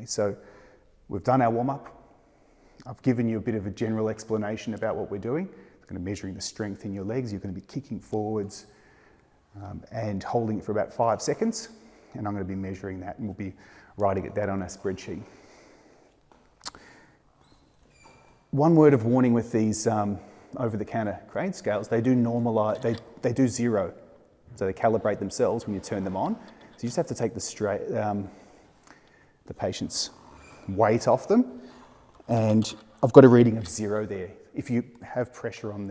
So we've done our warm-up. I've given you a bit of a general explanation about what we're doing. It's going to be measuring the strength in your legs. You're going to be kicking forwards and holding it for about 5 seconds. And I'm going to be measuring that, and we'll be writing it down on a spreadsheet. One word of warning with these over-the-counter crane scales, they do normalize, they do zero. So they calibrate themselves when you turn them on. So you just have to take the patient's weight off them. And I've got a reading of 0 there. If you have pressure on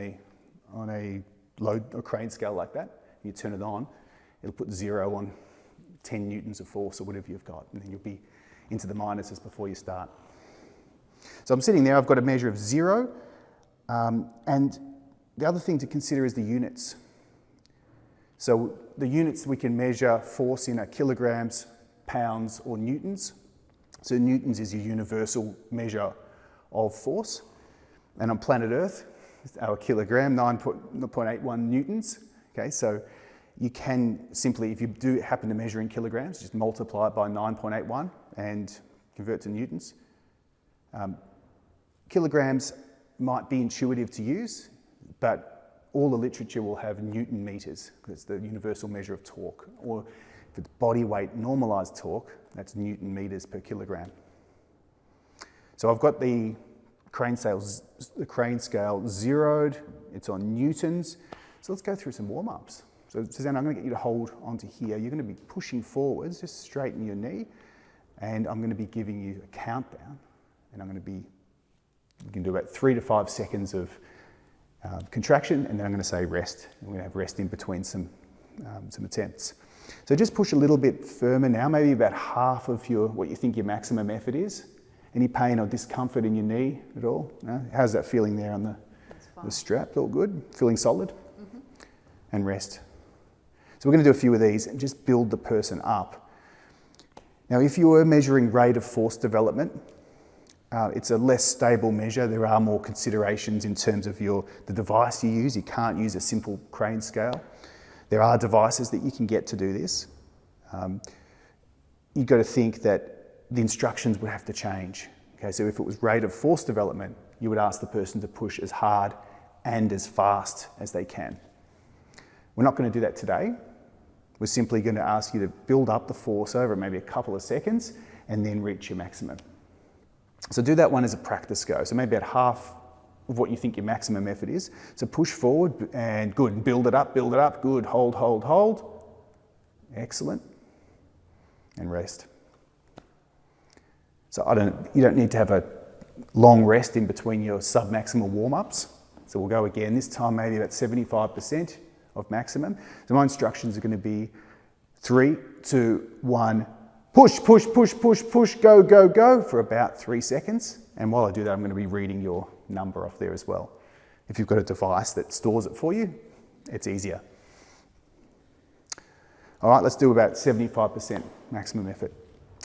a load or crane scale like that, you turn it on, it'll put 0 on 10 newtons of force or whatever you've got, and then you'll be into the minuses before you start. So I'm sitting there, I've got a measure of 0, and the other thing to consider is the units. So the units we can measure force in are kilograms, pounds, or newtons. So newtons is your universal measure of force. And on planet Earth, our kilogram, 9.81 newtons. Okay, so you can simply, if you do happen to measure in kilograms, just multiply it by 9.81 and convert to newtons. Kilograms might be intuitive to use, but all the literature will have Newton meters, because it's the universal measure of torque. Or if it's body weight normalized torque, that's Newton meters per kilogram. So I've got the crane scale zeroed, it's on newtons. So let's go through some warm-ups. So Suzanne, I'm going to get you to hold onto here. You're going to be pushing forwards, just straighten your knee, and I'm going to be giving you a countdown, and you can do about 3 to 5 seconds of contraction, and then I'm going to say rest. And we're going to have rest in between some attempts. So just push a little bit firmer now, maybe about half of what you think your maximum effort is. Any pain or discomfort in your knee at all? No? How's that feeling there on the strap? All good? Feeling solid? Mm-hmm. And rest. So we're going to do a few of these and just build the person up. Now, if you were measuring rate of force development, it's a less stable measure. There are more considerations in terms of the device you use. You can't use a simple crane scale. There are devices that you can get to do this. You've got to think that the instructions would have to change. Okay, so if it was rate of force development, you would ask the person to push as hard and as fast as they can. We're not going to do that today. We're simply going to ask you to build up the force over maybe a couple of seconds and then reach your maximum. So do that one as a practice go. So maybe about half of what you think your maximum effort is. So push forward and good. Build it up, good. Hold, hold, hold. Excellent. And rest. So you don't need to have a long rest in between your sub-maximal warm-ups. So we'll go again, this time maybe about 75% of maximum. So my instructions are going to be 3, 2, 1, push, push, push, push, push, go, go, go for about 3 seconds. And while I do that, I'm going to be reading your number off there as well. If you've got a device that stores it for you, it's easier. All right, let's do about 75% maximum effort.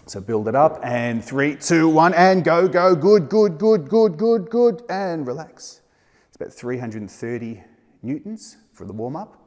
So build it up and 3, 2, 1 and go, go, good, good, good, good, good, good, and relax. It's about 330 newtons for the warm-up.